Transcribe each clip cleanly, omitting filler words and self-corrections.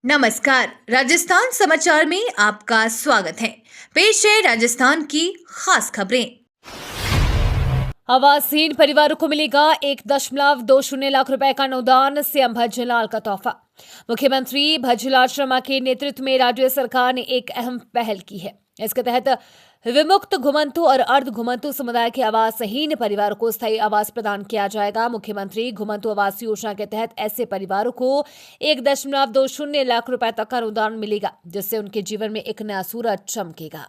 नमस्कार। राजस्थान समाचार में आपका स्वागत है। पेश है राजस्थान की खास खबरें। आवासहीन परिवारों को मिलेगा 1.20 लाख रुपए का अनुदान, सीएम भज्जलाल का तोहफा। मुख्यमंत्री भज्जलाल शर्मा के नेतृत्व में राज्य सरकार ने एक अहम पहल की है। इसके तहत विमुक्त घुमंतु और अर्ध घुमंतु समुदाय के आवासहीन परिवारों को स्थायी आवास प्रदान किया जाएगा। मुख्यमंत्री घुमंतु आवास योजना के तहत ऐसे परिवारों को 1.20 लाख रुपए तक का अनुदान मिलेगा, जिससे उनके जीवन में एक नया सूरज चमकेगा।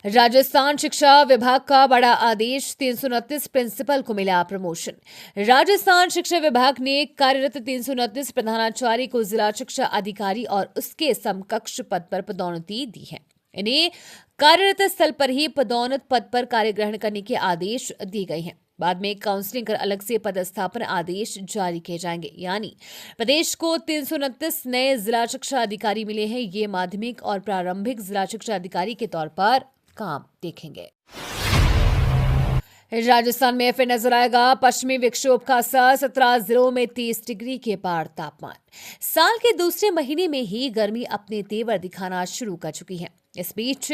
राजस्थान शिक्षा विभाग का बड़ा आदेश, 329 प्रिंसिपल को मिला प्रमोशन। राजस्थान शिक्षा विभाग ने कार्यरत 329 प्रधानाचार्य को जिला शिक्षा अधिकारी और उसके समकक्ष पद पर पदोन्नति दी है। इन्हें कार्यरत स्थल पर ही पदोन्नत पद पर कार्य ग्रहण करने के आदेश दिए गए हैं। बाद में काउंसलिंग कर अलग से पदस्थापन आदेश जारी किए जाएंगे। यानी प्रदेश को 329 नए जिला शिक्षा अधिकारी मिले हैं। ये माध्यमिक और प्रारंभिक जिला शिक्षा अधिकारी के तौर पर काम देखेंगे। राजस्थान में फिर नजर आएगा पश्चिमी विक्षोभ का असर, 17 जिलों में 30 डिग्री के पार तापमान। साल के दूसरे महीने में ही गर्मी अपने तेवर दिखाना शुरू कर चुकी है। इस बीच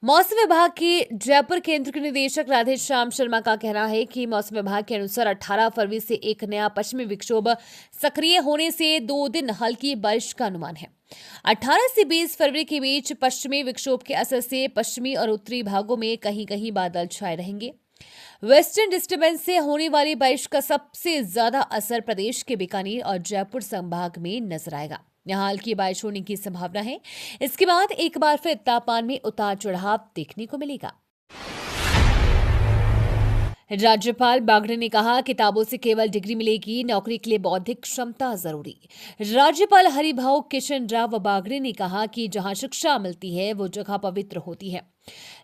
मौसम विभाग के जयपुर केंद्र के निदेशक राधेश्याम शर्मा का कहना है कि मौसम विभाग के अनुसार 18 फरवरी से एक नया पश्चिमी विक्षोभ सक्रिय होने से 2 दिन हल्की बारिश का अनुमान है। 18 से 20 फरवरी के बीच पश्चिमी विक्षोभ के असर से पश्चिमी और उत्तरी भागों में कहीं कहीं बादल छाए रहेंगे। वेस्टर्न डिस्टर्बेंस से होने वाली बारिश का सबसे ज्यादा असर प्रदेश के बीकानेर और जयपुर संभाग में नजर आएगा। यहां हल्की बारिश होने की संभावना है। इसके बाद एक बार फिर तापमान में उतार चढ़ाव देखने को मिलेगा। राज्यपाल बागड़े ने कहा, किताबों से केवल डिग्री मिलेगी, नौकरी के लिए बौद्धिक क्षमता जरूरी। राज्यपाल हरिभाऊ किशन राव बागड़े ने कहा कि जहां शिक्षा मिलती है वो जगह पवित्र होती है,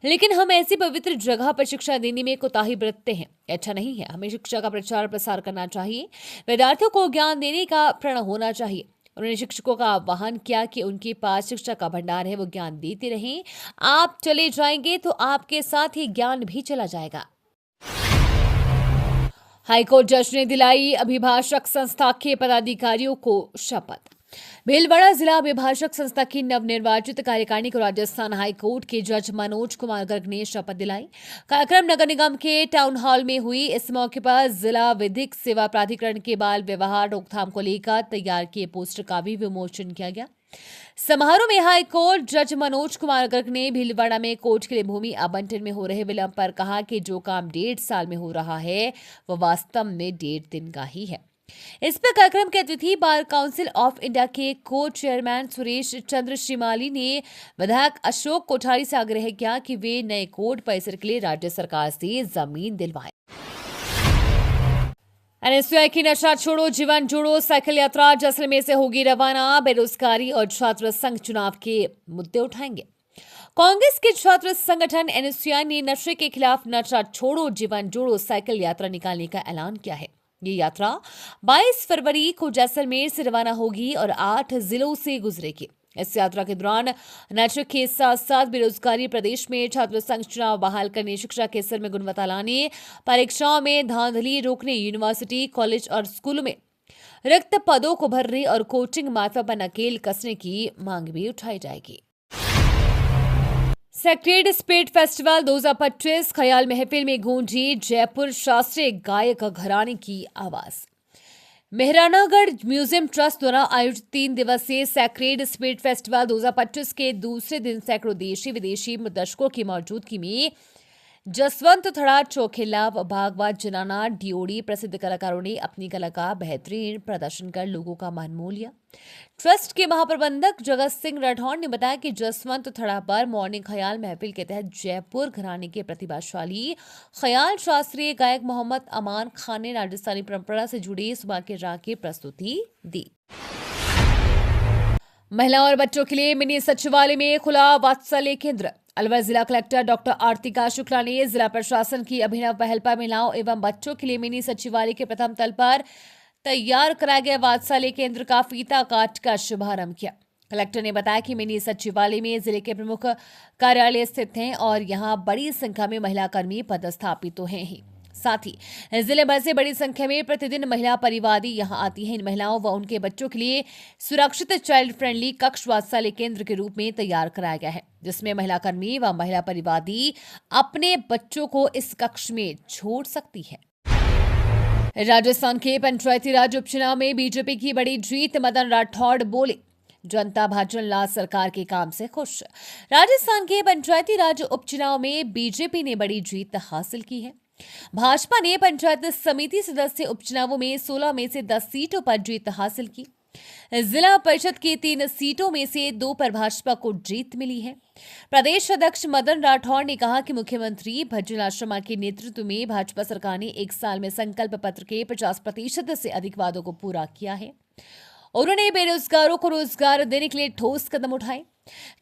लेकिन हम ऐसी पवित्र जगह पर शिक्षा देने में कोताही बरतते हैं। अच्छा नहीं है। हमें शिक्षा का प्रचार प्रसार करना चाहिए। विद्यार्थियों को ज्ञान देने का प्रण होना चाहिए। उन्होंने शिक्षकों का आह्वान किया कि उनके पास शिक्षा का भंडार है, वो ज्ञान देते रहें। आप चले जाएंगे तो आपके साथ ही ज्ञान भी चला जाएगा। हाईकोर्ट जज ने दिलाई अभिभाषक संस्था के पदाधिकारियों को शपथ। भीलवाड़ा जिला अभिभाषक संस्था की नवनिर्वाचित कार्यकारिणी को राजस्थान हाईकोर्ट के जज मनोज कुमार गर्ग ने शपथ दिलाई। कार्यक्रम नगर निगम के टाउन हॉल में हुई। इस मौके पर जिला विधिक सेवा प्राधिकरण के बाल व्यवहार रोकथाम को लेकर तैयार किए पोस्टर का भी विमोचन किया गया। समारोह में हाईकोर्ट जज मनोज कुमार गर्ग ने भीलवाड़ा में कोर्ट के लिए भूमि आवंटन में हो रहे विलंब पर कहा कि जो काम 1.5 साल में हो रहा है वह वास्तव में 1.5 दिन का ही है। इस पर कार्यक्रम के अतिथि बार काउंसिल ऑफ इंडिया के को चेयरमैन सुरेश चंद्र श्रीमाली ने विधायक अशोक कोठारी से आग्रह किया कि वे नए कोर्ट परिसर के लिए राज्य सरकार से जमीन दिलवाएं। एनएसयूआई की नशा छोड़ो जीवन जोड़ो साइकिल यात्रा जैसलमेर से होगी रवाना। बेरोजगारी और छात्र संघ चुनाव के मुद्दे उठाएंगे। कांग्रेस के छात्र संगठन एनएसयूआई ने नशे के खिलाफ नशा छोड़ो जीवन जोड़ो साइकिल यात्रा निकालने का ऐलान किया है। ये यात्रा 22 फरवरी को जैसलमेर से रवाना होगी और 8 जिलों से गुजरेगी। इस यात्रा के दौरान नशे के साथ साथ बेरोजगारी प्रदेश में, छात्र संघ चुनाव बहाल करने, शिक्षा के स्तर में गुणवत्ता लाने, परीक्षाओं में धांधली रोकने, यूनिवर्सिटी, कॉलेज और स्कूलों में रिक्त पदों को भरने और कोचिंग माफिया पर नकेल कसने की मांग भी उठाई जाएगी। सेक्रेड स्पिरिट फेस्टिवल 2025 ख्याल महफिल में गूंजी जयपुर शास्त्रीय गायक घराने की आवाज। मेहरानागढ़ म्यूजियम ट्रस्ट द्वारा आयोजित 3 दिवसीय सेक्रेड स्पिरिट फेस्टिवल 2025 के दूसरे दिन सैकड़ों देशी विदेशी दर्शकों की मौजूदगी में जसवंत थड़ा, चौखेला, भागवत, जनाना, डियोड़ी प्रसिद्ध कलाकारों ने अपनी कला का बेहतरीन प्रदर्शन कर लोगों का मन मोह लिया। ट्रस्ट के महाप्रबंधक जगत सिंह राठौड़ ने बताया कि जसवंत थड़ा पर मॉर्निंग ख्याल महफिल के तहत जयपुर घराने के प्रतिभाशाली ख्याल शास्त्रीय गायक मोहम्मद अमान खान ने राजस्थानी परंपरा से जुड़ी सुबह के राग की प्रस्तुति दी। महिला और बच्चों के लिए मिनी सचिवालय में खुला वात्सल्य केंद्र। अलवर जिला कलेक्टर डॉक्टर आरतिका शुक्ला ने जिला प्रशासन की अभिनव पहल पर महिलाओं एवं बच्चों के लिए मिनी सचिवालय के प्रथम तल पर तैयार कराए गए वात्सल्य केंद्र का फीता काट कर शुभारंभ किया। कलेक्टर ने बताया कि मिनी सचिवालय में जिले के प्रमुख कार्यालय स्थित हैं और यहां बड़ी संख्या में महिला कर्मी पदस्थापित तो हैं ही, साथ ही जिले भर से बड़ी संख्या में प्रतिदिन महिला परिवादी यहां आती हैं। इन महिलाओं व उनके बच्चों के लिए सुरक्षित चाइल्ड फ्रेंडली कक्ष वात्सल्य केंद्र के रूप में तैयार कराया गया है, जिसमें महिला कर्मी व महिला परिवादी अपने बच्चों को इस कक्ष में छोड़ सकती है। राजस्थान के पंचायती राज उपचुनाव में बीजेपी की बड़ी जीत, मदन राठौड़ बोले, जनता भाजपा लाल सरकार के काम से खुश। राजस्थान के पंचायती राज उपचुनाव में बीजेपी ने बड़ी जीत हासिल की है। भाजपा ने पंचायत समिति सदस्य उपचुनावों में 16 में से 10 सीटों पर जीत हासिल की। जिला परिषद की 3 सीटों में से 2 पर भाजपा को जीत मिली है। प्रदेश अध्यक्ष मदन राठौड़ ने कहा कि मुख्यमंत्री भज्जल शर्मा के नेतृत्व में भाजपा सरकार ने 1 साल में संकल्प पत्र के 50% से अधिक वादों को पूरा किया है। उन्होंने बेरोजगारों को रोजगार देने के लिए ठोस कदम उठाए,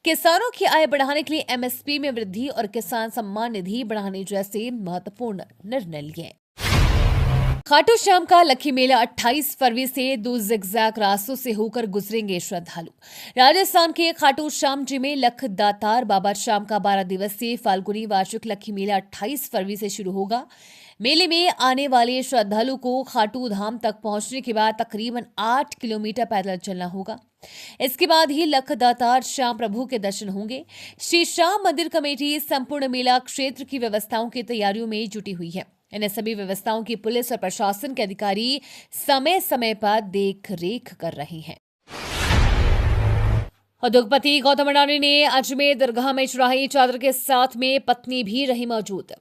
किसानों की आय बढ़ाने के लिए एमएसपी में वृद्धि और किसान सम्मान निधि बढ़ाने जैसे महत्वपूर्ण निर्णय लिए। खाटू श्याम का लक्खी मेला 28 फरवरी से 2 जिगजैग रास्तों से होकर गुजरेंगे श्रद्धालु। राजस्थान के खाटू श्याम जी में लख दातार बाबा श्याम का 12 दिवसीय फाल्गुनी वार्षिक लक्खी मेला 28 फरवरी से शुरू होगा। मेले में आने वाले श्रद्धालु को खाटू धाम तक पहुंचने के बाद तकरीबन 8 किलोमीटर पैदल चलना होगा। इसके बाद ही लख दातार श्याम प्रभु के दर्शन होंगे। श्री श्याम मंदिर कमेटी संपूर्ण मेला क्षेत्र की व्यवस्थाओं की तैयारियों में जुटी हुई है। इन सभी व्यवस्थाओं की पुलिस और प्रशासन के अधिकारी समय समय पर देख रेख कर रहे हैं। उद्योगपति गौतम अडानी ने अजमेर दरगाह में चढ़ाई चादर के साथ में पत्नी भी रही मौजूद।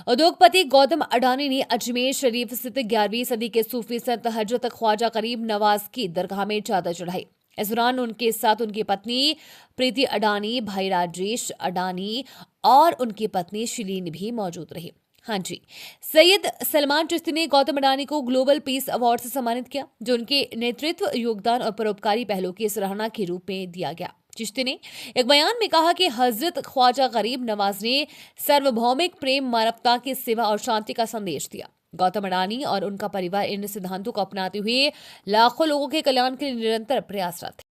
उद्योगपति गौतम अडानी ने अजमेर शरीफ स्थित 11वीं सदी के सूफी संत हजरत ख्वाजा करीम नवाज की दरगाह में चादर चढ़ाई। इस दौरान उनके साथ उनकी पत्नी प्रीति अडानी, भाई राजेश अडानी और उनकी पत्नी शिलीन भी मौजूद रही। हाँ जी, सैयद सलमान चिश्ती ने गौतम अडानी को ग्लोबल पीस अवार्ड से सम्मानित किया, जो उनके नेतृत्व, योगदान और परोपकारी पहलों की सराहना के रूप में दिया गया। चिश्ती ने एक बयान में कहा कि हजरत ख्वाजा गरीब नवाज ने सार्वभौमिक प्रेम, मानवता की सेवा और शांति का संदेश दिया। गौतम अडानी और उनका परिवार इन सिद्धांतों को अपनाते हुए लाखों लोगों के कल्याण के लिए निरंतर प्रयासरत है।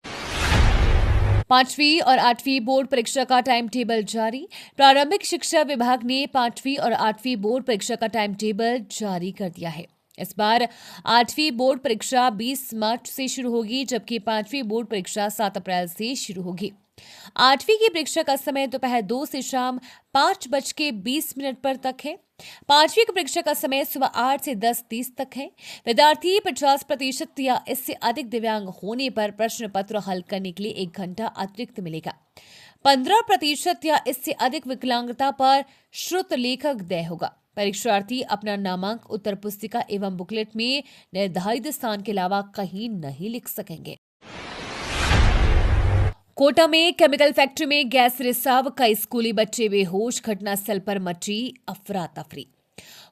5वीं और 8वीं बोर्ड परीक्षा का टाइम टेबल जारी। प्रारंभिक शिक्षा विभाग ने 5वीं और 8वीं बोर्ड परीक्षा का टाइम टेबल जारी कर दिया है। इस बार 8वीं बोर्ड परीक्षा 20 मार्च से शुरू होगी, जबकि 5वीं बोर्ड परीक्षा 7 अप्रैल से शुरू होगी। 8वीं की परीक्षा का समय दोपहर 2 से शाम 5:20 पर तक है। 5वीं की परीक्षा का समय सुबह 8 से 10:30 तक है। विद्यार्थी 50% या इससे अधिक दिव्यांग होने पर प्रश्न पत्र हल करने के लिए 1 घंटा अतिरिक्त मिलेगा। 15% या इससे अधिक विकलांगता पर श्रुत लेखक देय होगा। परीक्षार्थी अपना नामांक उत्तर पुस्तिका एवं बुकलेट में निर्धारित स्थान के अलावा कहीं नहीं लिख सकेंगे। कोटा में केमिकल फैक्ट्री में गैस रिसाव, कई स्कूली बच्चे बेहोश, घटनास्थल पर मची अफरा तफरी।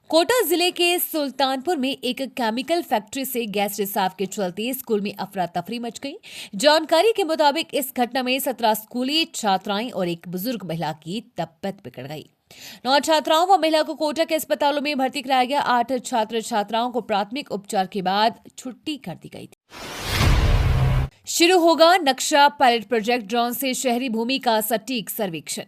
कोटा जिले के सुल्तानपुर में एक केमिकल फैक्ट्री से गैस रिसाव के चलते स्कूल में अफरा तफरी मच गई। जानकारी के मुताबिक इस घटना में 17 स्कूली छात्राएं और एक बुजुर्ग महिला की तबीयत बिगड़ गई। 9 छात्राओं व महिला को कोटा के अस्पतालों में भर्ती कराया गया। 8 छात्र छात्राओं को प्राथमिक उपचार के बाद छुट्टी कर दी गई थी। शुरू होगा नक्शा पायलट प्रोजेक्ट, ड्रोन से शहरी भूमि का सटीक सर्वेक्षण।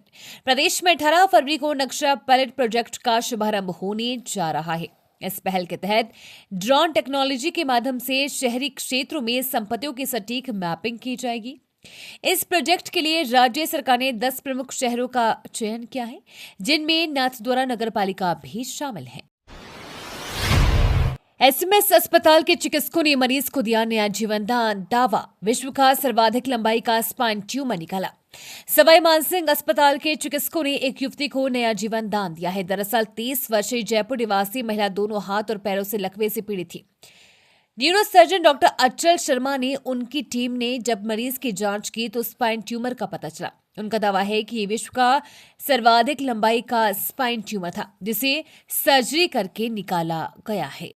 प्रदेश में 18 फरवरी को नक्शा पायलट प्रोजेक्ट का शुभारंभ होने जा रहा है। इस पहल के तहत ड्रोन टेक्नोलॉजी के माध्यम से शहरी क्षेत्रों में संपत्तियों की सटीक मैपिंग की जाएगी। इस प्रोजेक्ट के लिए राज्य सरकार ने 10 प्रमुख शहरों का चयन किया है, जिनमें नाथद्वारा नगरपालिका भी शामिल है। एसएमएस अस्पताल के चिकित्सकों ने मरीज को दिया नया जीवन दावा। विश्व का सर्वाधिक लंबाई का स्पाइन ट्यूमर निकाला। सवाई मानसिंह अस्पताल के चिकित्सकों ने एक युवती को नया जीवन दान दिया है। दरअसल 30 वर्षीय जयपुर निवासी महिला दोनों हाथ और पैरों से लकवे से पीड़ित थी। न्यूरोसर्जन डॉक्टर अचल शर्मा ने उनकी टीम ने जब मरीज की जांच की तो स्पाइन ट्यूमर का पता चला। उनका दावा है कि ये विश्व का सर्वाधिक लंबाई का स्पाइन ट्यूमर था, जिसे सर्जरी करके निकाला गया है।